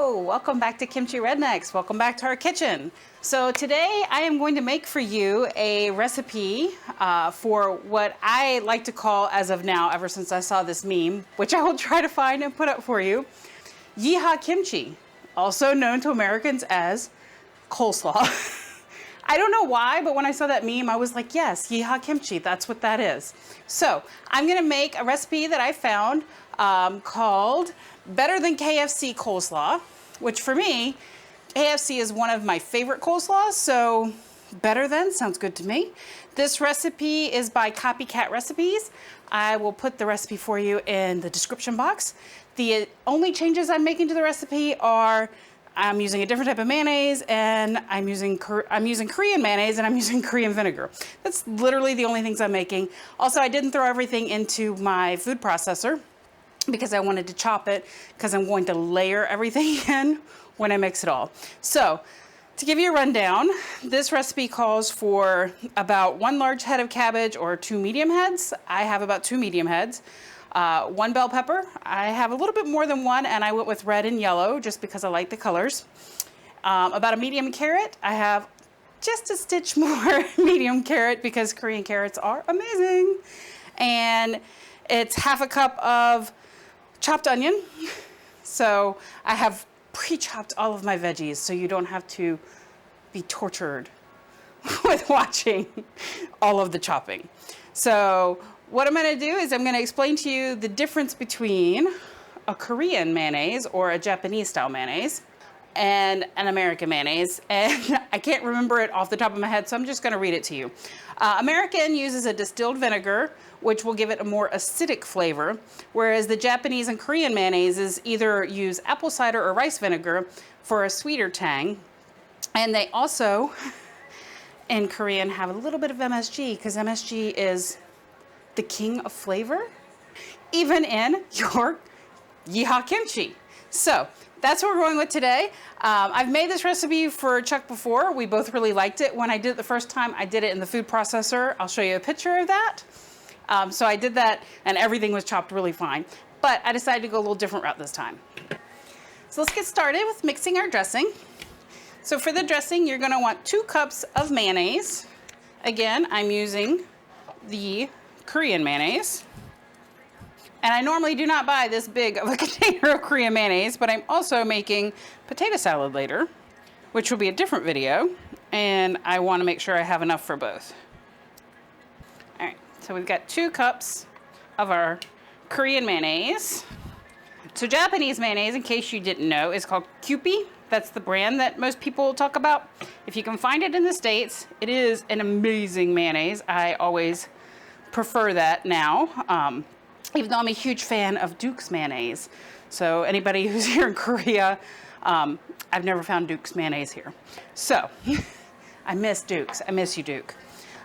Hello, welcome back to Kimchi Rednecks. Welcome back to our kitchen. So today I am going to make for you a recipe for what I like to call, as of now, ever since I saw this meme, which I will try to find and put up for you, Yeehaw kimchi, also known to Americans as coleslaw. I don't know why, but when I saw that meme, I was like, yes, Yeehaw kimchi, that's what that is. So I'm gonna make a recipe that I found called Better Than KFC Coleslaw, which for me, KFC is one of my favorite coleslaws, so better than sounds good to me. This recipe is by Copycat Recipes. I will put the recipe for you in the description box. The only changes I'm making to the recipe are I'm using a different type of mayonnaise, and I'm using Korean mayonnaise, and I'm using Korean vinegar. That's literally the only things I'm making. Also, I didn't throw everything into my food processor because I wanted to chop it, because I'm going to layer everything in when I mix it all. So, to give you a rundown, this recipe calls for about 1 large head of cabbage or 2 medium heads. I have about 2 medium heads. 1 bell pepper. I have a little bit more than 1, and I went with red and yellow just because I like the colors. About a medium carrot. I have just a stitch more medium carrot because Korean carrots are amazing. And it's half a cup of chopped onion. So I have pre-chopped all of my veggies so you don't have to be tortured with watching all of the chopping. So what I'm going to do is I'm going to explain to you the difference between a Korean mayonnaise or a Japanese style mayonnaise and an American mayonnaise. And I can't remember it off the top of my head, so I'm just going to read it to you. American uses a distilled vinegar, which will give it a more acidic flavor, whereas the Japanese and Korean mayonnaises either use apple cider or rice vinegar for a sweeter tang. And they also, in Korean, have a little bit of MSG, because MSG is the king of flavor, even in your Yeehaw kimchi. So that's what we're going with today. I've made this recipe for Chuck before. We both really liked it. When I did it the first time, I did it in the food processor. I'll show you a picture of that. So I did that, and everything was chopped really fine. But I decided to go a little different route this time. So let's get started with mixing our dressing. So for the dressing, you're gonna want 2 cups of mayonnaise. Again, I'm using the Korean mayonnaise. And I normally do not buy this big of a container of Korean mayonnaise, but I'm also making potato salad later, which will be a different video, and I want to make sure I have enough for both. All right, so we've got 2 cups of our Korean mayonnaise. So Japanese mayonnaise, in case you didn't know, is called Kewpie. That's the brand that most people talk about. If you can find it in the States, it is an amazing mayonnaise. I always prefer that now, even though I'm a huge fan of Duke's mayonnaise. So anybody who's here in Korea, I've never found Duke's mayonnaise here. So I miss Duke's. I miss you, Duke.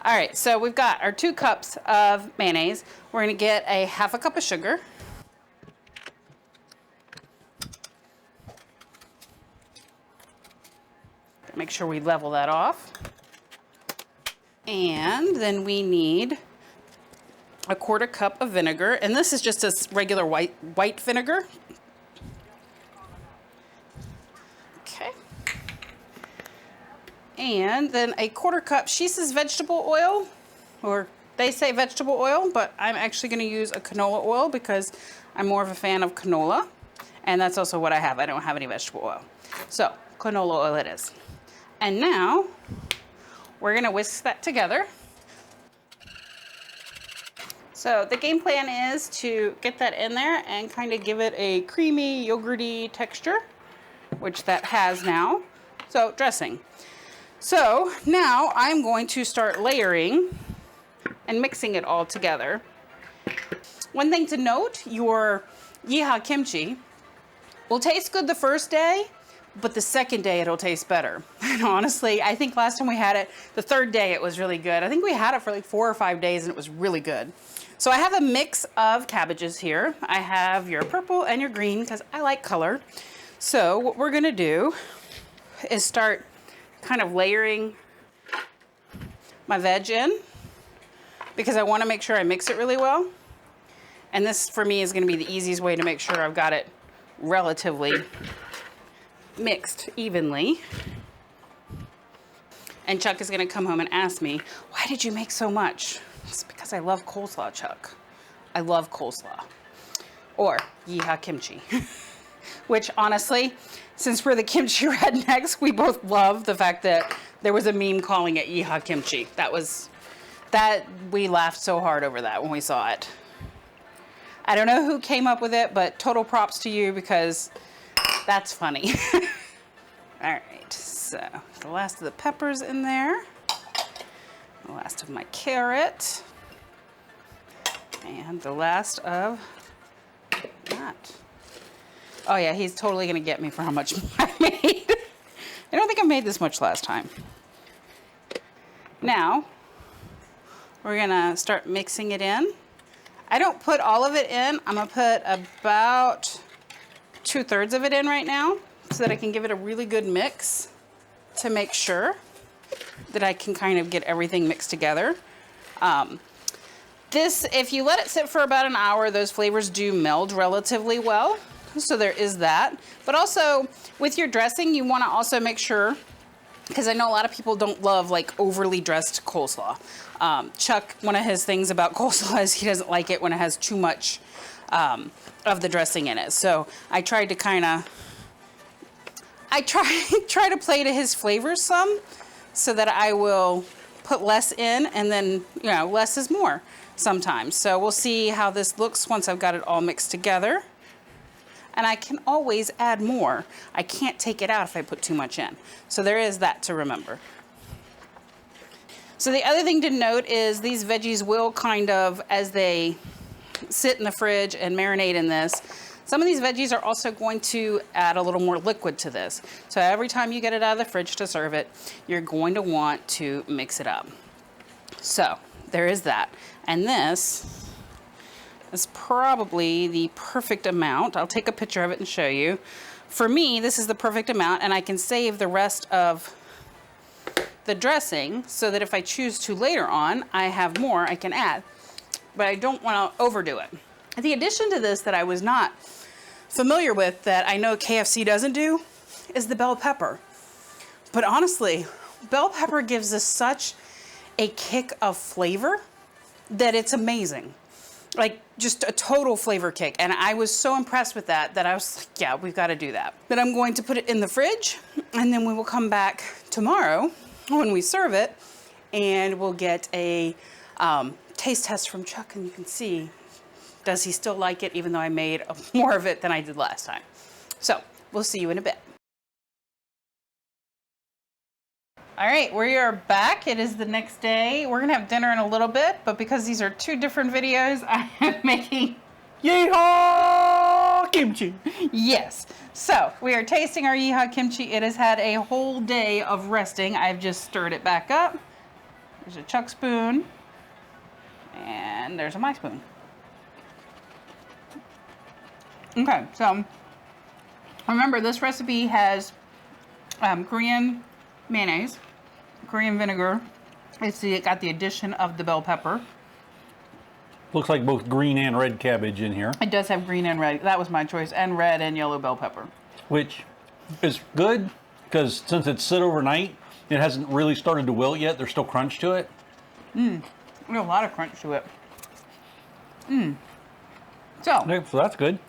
All right, so we've got our 2 cups of mayonnaise. We're gonna get a half a cup of sugar. Make sure we level that off. And then we need a 1/4 cup of vinegar, and this is just a regular white vinegar. Okay. And then a 1/4 cup, she says vegetable oil, or they say vegetable oil, but I'm actually going to use a canola oil because I'm more of a fan of canola, and that's also what I have. I don't have any vegetable oil. So canola oil it is. And now we're going to whisk that together. So the game plan is to get that in there and kind of give it a creamy, yogurty texture, which that has now. So dressing. So now I'm going to start layering and mixing it all together. One thing to note, your Yeehaw kimchi will taste good the first day, but the second day it'll taste better. And honestly, I think last time we had it, the 3rd day it was really good. I think we had it for like 4 or 5 days and it was really good. So I have a mix of cabbages here. I have your purple and your green because I like color. So what we're gonna do is start kind of layering my veg in because I wanna make sure I mix it really well. And this for me is gonna be the easiest way to make sure I've got it relatively mixed evenly. And Chuck is gonna come home and ask me, why did you make so much? It's because I love coleslaw, Chuck. I love coleslaw. Or Yeehaw kimchi. Which honestly, since we're the kimchi rednecks, we both love the fact that there was a meme calling it Yeehaw kimchi. We laughed so hard over that when we saw it. I don't know who came up with it, but total props to you because that's funny. All right, so the last of the peppers in there. The last of my carrot. And the last of that. Oh yeah, he's totally gonna get me for how much I made. I don't think I made this much last time. Now, we're gonna start mixing it in. I don't put all of it in. I'm gonna put about 2/3 of it in right now so that I can give it a really good mix to make sure that I can kind of get everything mixed together. If you let it sit for about an hour, those flavors do meld relatively well. So there is that. But also with your dressing, you want to also make sure, because I know a lot of people don't love like overly dressed coleslaw. Chuck, one of his things about coleslaw is he doesn't like it when it has too much of the dressing in it. So I tried to try to play to his flavors some, so that I will put less in, and then, you know, less is more sometimes. So we'll see how this looks once I've got it all mixed together. And I can always add more. I can't take it out if I put too much in. So there is that to remember. So the other thing to note is these veggies will kind of, as they sit in the fridge and marinate in this, some of these veggies are also going to add a little more liquid to this. So every time you get it out of the fridge to serve it, you're going to want to mix it up. So there is that. And this is probably the perfect amount. I'll take a picture of it and show you. For me, this is the perfect amount, and I can save the rest of the dressing so that if I choose to later on, I have more I can add. But I don't want to overdo it. The addition to this that I was not familiar with, that I know KFC doesn't do, is the bell pepper. But honestly, bell pepper gives us such a kick of flavor that it's amazing. Like just a total flavor kick. And I was so impressed with that I was like, yeah, we've got to do that. But I'm going to put it in the fridge, and then we will come back tomorrow when we serve it, and we'll get a taste test from Chuck, and you can see, does he still like it, even though I made more of it than I did last time. So we'll see you in a bit. All right, we are back. It is the next day. We're gonna have dinner in a little bit, but because these are two different videos, I am making Yeehaw kimchi. Yes. So we are tasting our Yeehaw kimchi. It has had a whole day of resting. I've just stirred it back up. There's a Chuck spoon, and there's a my spoon. Okay, so remember this recipe has Korean mayonnaise, Korean vinegar. It got the addition of the bell pepper. Looks like both green and red cabbage in here. It does have green and red. That was my choice, and red and yellow bell pepper. Which is good, because since it's sit overnight, it hasn't really started to wilt yet. There's still crunch to it. There's a lot of crunch to it. So that's good.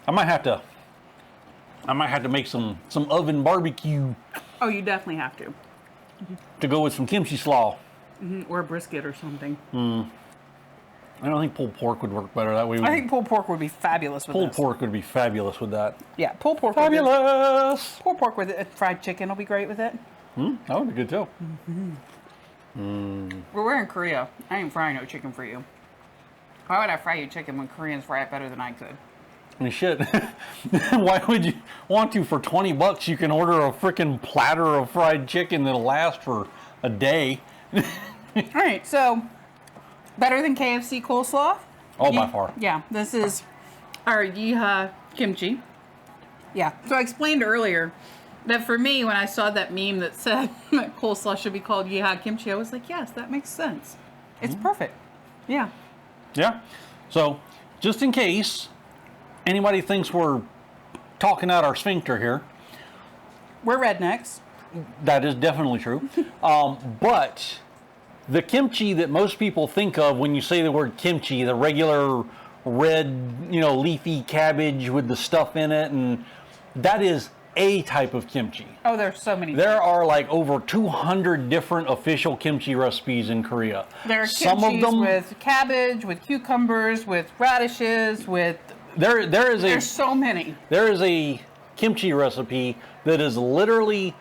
I might have to make some oven barbecue. Oh, you definitely have to. To go with some kimchi slaw. Or a brisket or something. I don't think pulled pork would work better that way. I think pulled pork would be fabulous with Pulled this. pork would be fabulous with that. Yeah, pulled pork. Fabulous! Pulled pork with it. Fried chicken will be great with it. That would be good too. We're in Korea. I ain't frying no chicken for you. Why would I fry you chicken when Koreans fry it better than I could? I mean, shit. Why would you want to? For $20, you can order a freaking platter of fried chicken that'll last for a day. All right, so better than KFC coleslaw? Oh, by far. Yeah, this is our Yeehaw kimchi. Yeah, so I explained earlier that for me, when I saw that meme that said that coleslaw should be called Yeehaw kimchi, I was like, yes, that makes sense. It's perfect. Yeah. Yeah. So, just in case anybody thinks we're talking out our sphincter here, We're rednecks. That is definitely true. But the kimchi that most people think of when you say the word kimchi, the regular red, leafy cabbage with the stuff in it, and that is a type of kimchi. Oh, there's so many. There are like over 200 different official kimchi recipes in Korea. There are Some of kimchis them with cabbage, with cucumbers, with radishes, with... There's so many. There is a kimchi recipe that is literally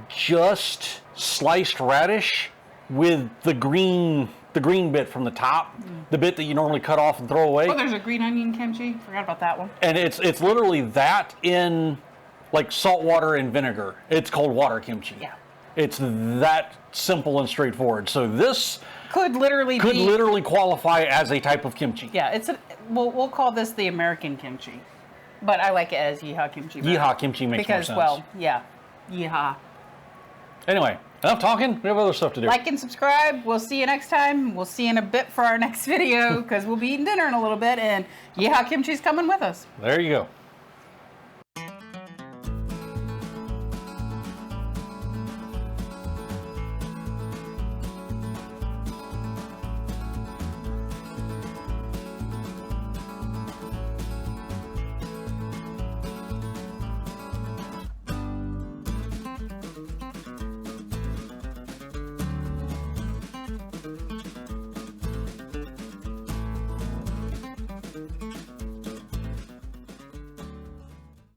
just sliced radish with the green bit from the top, the bit that you normally cut off and throw away. Oh, there's a green onion kimchi. Forgot about that one. And it's literally that in like salt water and vinegar. It's called water kimchi. Yeah. It's that simple and straightforward. So this could literally qualify as a type of kimchi. Yeah, we'll call this the American kimchi, but I like it as Yeehaw kimchi. Yeehaw kimchi makes more sense. Because, well, yeah, Yeehaw. Anyway, enough talking. We have other stuff to do. Like and subscribe. We'll see you next time. We'll see you in a bit for our next video because we'll be eating dinner in a little bit, and Yeehaw kimchi's coming with us. There you go.